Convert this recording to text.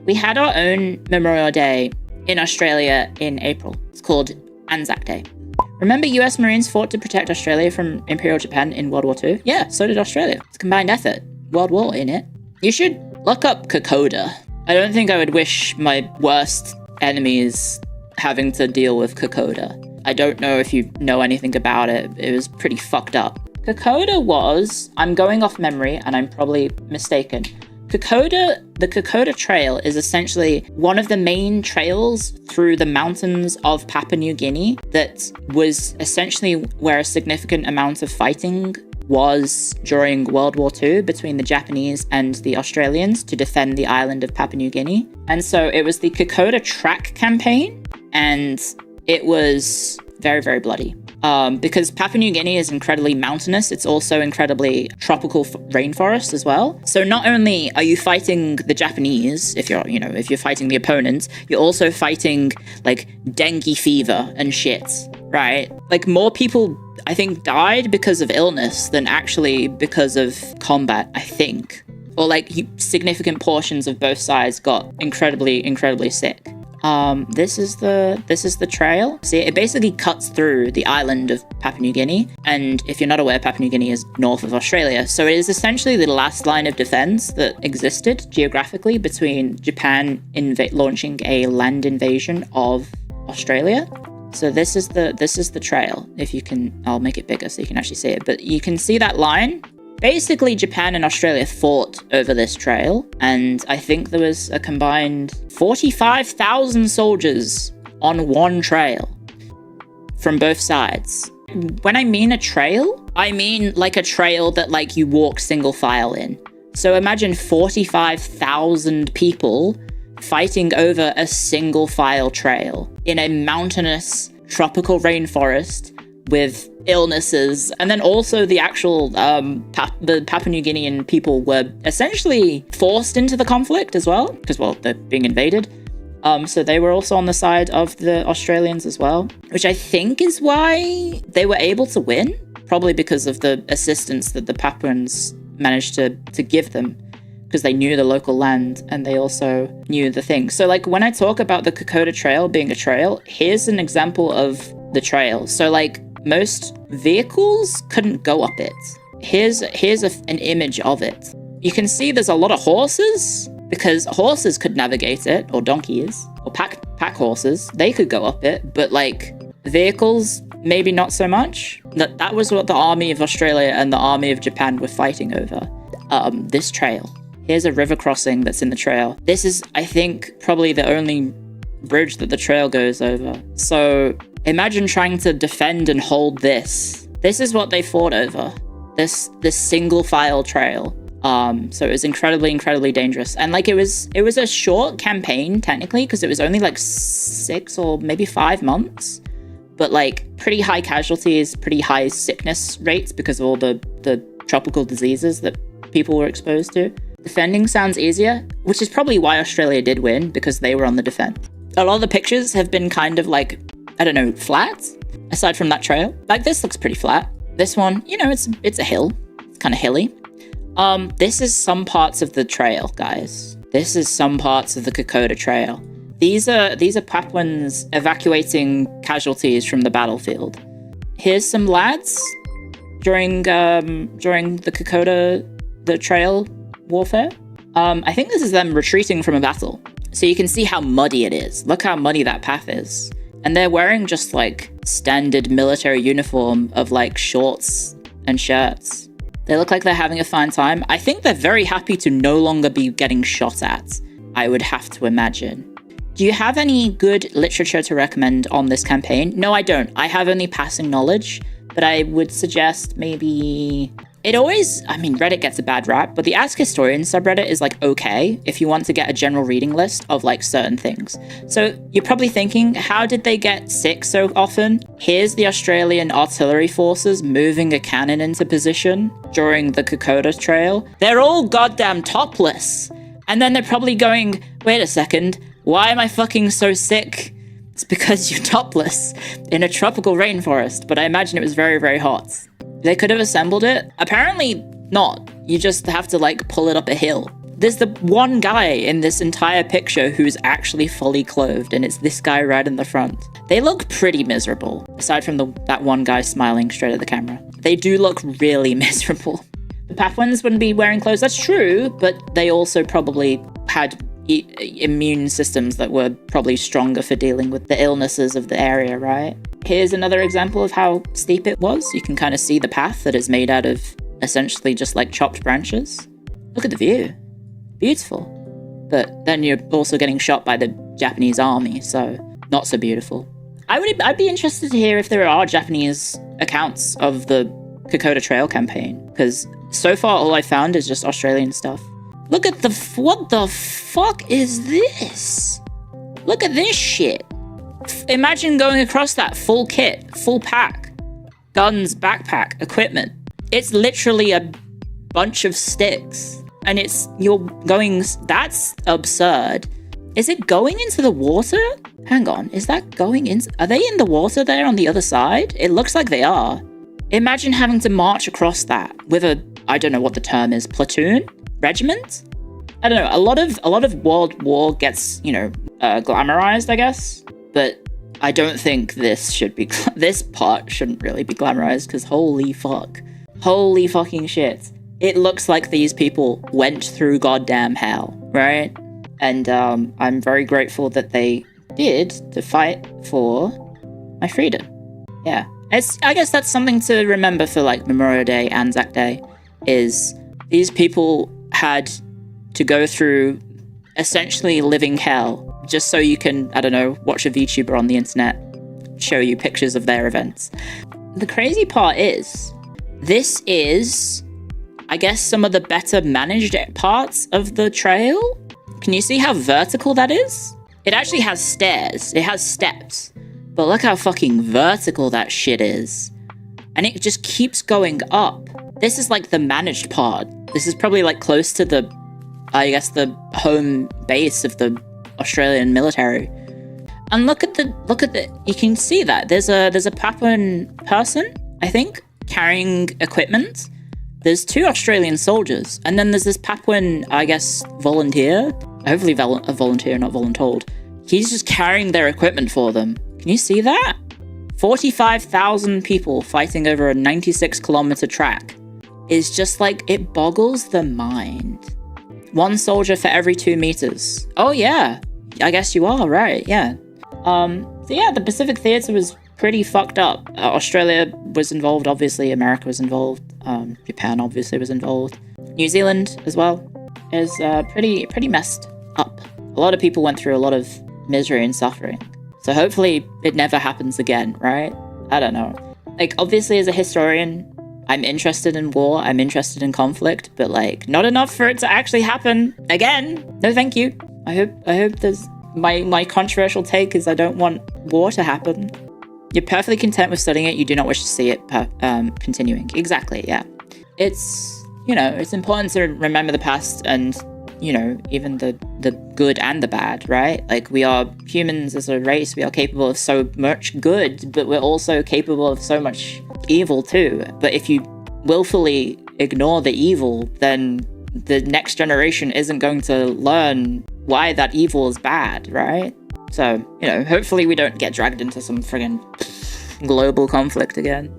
We had our own Memorial Day in Australia in April. It's called Anzac Day. Remember US Marines fought to protect Australia from Imperial Japan in World War II? Yeah, so did Australia. It's a combined effort. World War in it. You should look up Kokoda. I don't think I would wish my worst enemies having to deal with Kokoda. I don't know if you know anything about it. It was pretty fucked up. Kokoda was, I'm going off memory and I'm probably mistaken. The Kokoda Trail is essentially one of the main trails through the mountains of Papua New Guinea that was essentially where a significant amount of fighting was during World War II between the Japanese and the Australians to defend the island of Papua New Guinea. And so it was the Kokoda Track campaign, and it was very, very bloody. Because Papua New Guinea is incredibly mountainous, it's also incredibly tropical rainforest as well. So not only are you fighting the Japanese, if you're fighting the opponent, you're also fighting like dengue fever and shit, right? Like more people, I think, died because of illness than actually because of combat, I think. Or like significant portions of both sides got incredibly, incredibly sick. This is the trail. See, it basically cuts through the island of Papua New Guinea. And if you're not aware, Papua New Guinea is north of Australia. So it is essentially the last line of defense that existed geographically between Japan launching a land invasion of Australia. So this is the trail. If you can, I'll make it bigger so you can actually see it. But you can see that line. Basically, Japan and Australia fought over this trail, and I think there was a combined 45,000 soldiers on one trail from both sides. When I mean a trail, I mean like a trail that like you walk single file in. So imagine 45,000 people fighting over a single file trail in a mountainous tropical rainforest with illnesses. And then also the actual the Papua New Guinean people were essentially forced into the conflict as well, because, well, they're being invaded. So they were also on the side of the Australians as well, which I think is why they were able to win, probably because of the assistance that the Papuans managed to give them, because they knew the local land and they also knew the thing. So like when I talk about the Kokoda Trail being a trail, here's an example of the trail. So like most vehicles couldn't go up it. Here's an image of it. You can see there's a lot of horses, because horses could navigate it, or donkeys, or pack horses. They could go up it, but like vehicles, maybe not so much. That was what the army of Australia and the army of Japan were fighting over. This trail. Here's a river crossing that's in the trail. This is, I think, probably the only bridge that the trail goes over. So imagine trying to defend and hold this. This is what they fought over. This single file trail. So it was incredibly, incredibly dangerous. And like it was a short campaign technically, because it was only like 6 or maybe 5 months. But like pretty high casualties, pretty high sickness rates because of all the tropical diseases that people were exposed to. Defending sounds easier, which is probably why Australia did win, because they were on the defense. A lot of the pictures have been kind of like, I don't know, flat, aside from that trail. Like this looks pretty flat. This one, you know, it's a hill. It's kind of hilly. This is some parts of the trail, guys. This is some parts of the Kokoda Trail. These are Papuans evacuating casualties from the battlefield. Here's some lads during the Kokoda, the trail warfare. I think this is them retreating from a battle. So you can see how muddy it is. Look how muddy that path is. And they're wearing just like standard military uniform of like shorts and shirts. They look like they're having a fine time. I think they're very happy to no longer be getting shot at, I would have to imagine. Do you have any good literature to recommend on this campaign? No, I don't. I have only passing knowledge, but I would suggest maybe... Reddit gets a bad rap, but the Ask Historian subreddit is like okay if you want to get a general reading list of like certain things. So you're probably thinking, how did they get sick so often? Here's the Australian artillery forces moving a cannon into position during the Kokoda Trail. They're all goddamn topless. And then they're probably going, wait a second, why am I fucking so sick? It's because you're topless in a tropical rainforest, but I imagine it was very, very hot. They could have assembled it. Apparently not. You just have to like pull it up a hill there's the one guy in this entire picture who's actually fully clothed, and it's this guy right in the front. They look pretty miserable, aside from that one guy smiling straight at the camera. They do look really miserable. The Papuans wouldn't be wearing clothes, that's true, but they also probably had immune systems that were probably stronger for dealing with the illnesses of the area, right? Here's another example of how steep it was. You can kind of see the path that is made out of essentially just like chopped branches. Look at the view. Beautiful. But then you're also getting shot by the Japanese army, so not so beautiful. I'd be interested to hear if there are Japanese accounts of the Kokoda Trail campaign, because so far all I found is just Australian stuff. Look at what the fuck is this? Look at this shit. Imagine going across that full kit, full pack, guns, backpack, equipment. It's literally a bunch of sticks, and you're going, that's absurd. Is it going into the water? Hang on, is that going in? Are they in the water there on the other side? It looks like they are. Imagine having to march across that with I don't know what the term is, platoon? Regiment? I don't know, a lot of World War gets, glamorized, I guess, but I don't think this part shouldn't really be glamorized, because holy fucking shit. It looks like these people went through goddamn hell, right? And I'm very grateful that they did to fight for my freedom. Yeah. I guess that's something to remember for like Memorial Day, Anzac Day, is these people had to go through essentially living hell just so you can, I don't know, watch a VTuber on the internet show you pictures of their events. The crazy part is, this is, I guess, some of the better managed parts of the trail. Can you see how vertical that is? It actually has stairs, it has steps, but look how fucking vertical that shit is. And it just keeps going up. This is like the managed part. This is probably like close to the home base of the Australian military. And look at the, you can see that there's a Papuan person, I think, carrying equipment. There's 2 Australian soldiers, and then there's this Papuan, I guess, volunteer. Hopefully a volunteer, not voluntold. He's just carrying their equipment for them. Can you see that? 45,000 people fighting over a 96-kilometer track is just like, it boggles the mind. 1 soldier for every 2 meters. Oh yeah, I guess you are right, yeah. So yeah, the Pacific Theater was pretty fucked up. Australia was involved, obviously. America was involved. Japan obviously was involved. New Zealand as well is pretty messed up. A lot of people went through a lot of misery and suffering. So hopefully it never happens again, right? I don't know. Like, obviously as a historian, I'm interested in war, I'm interested in conflict, but like, not enough for it to actually happen again. No thank you. I hope there's, my controversial take is I don't want war to happen. You're perfectly content with studying it, you do not wish to see it continuing. Exactly, yeah. It's, it's important to remember the past and, even the good and the bad, right? Like, we are humans as a race, we are capable of so much good, but we're also capable of so much evil too. But if you willfully ignore the evil, then the next generation isn't going to learn why that evil is bad, right? So, hopefully we don't get dragged into some friggin' global conflict again.